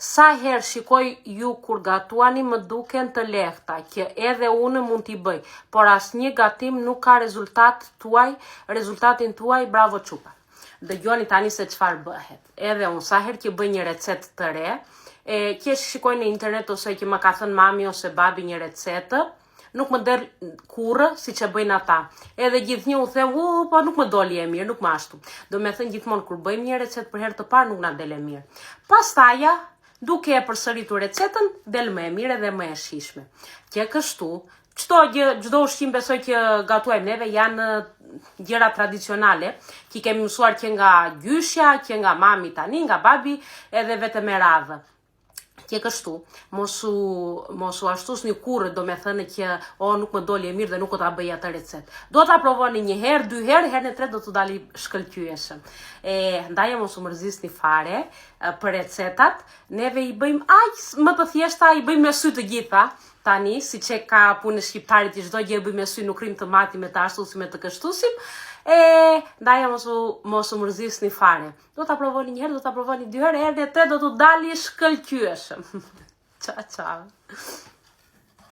Sa herë shikoj ju kur gatuani më duken të lehta, që edhe unë mund t'i bëj, por asnjë gatim nuk ka rezultatin tuaj, bravo Çupa. Dëgjoni tani se çfarë bëhet. Edhe unë sa herë që bëj një recetë të re, që shikoj në internet ose që më ka thënë mami ose babi një recetë, nuk më del kurrë si që bëjnë ata. Edhe gjithnjë u them, po nuk më doli e mirë, nuk më ashtu. Do me thënë gjithmonë kur bëjmë një recetë për herë të parë nuk na del e mirë. Pastaja, duke e përsëritur recetën, del më e mirë edhe më e shijshme. Që kështu, çdo ushqim besoj që gatuajmë neve janë gjëra tradicionale, që kemi mësuar që nga gjyshja, që nga mami tani, nga babi, edhe vetëm me radhë. Që kështu, mos u ashtusni kurrë, do me thënë që nuk më doli e mirë dhe nuk do ta bëj atë recetë. Do ta provoni një herë, dy herë, herën e tretë do të dali shkëlqyeshëm. Ndaj mos u mërzisni fare për recetat. Neve i bëjmë aq më të thjeshta, i bëjmë me sy të gjitha. Tani, si që ka punë shqiptarit që çdo gjë e bëjmë me sy, nuk rrim të mati me të ashtusim e të kështusim. Ndaja mos u mërzisni fare. Do ta provoni një herë, do ta provoni dy herë, herën e tretë do të dali shkëlqyeshëm. Ciao, ciao.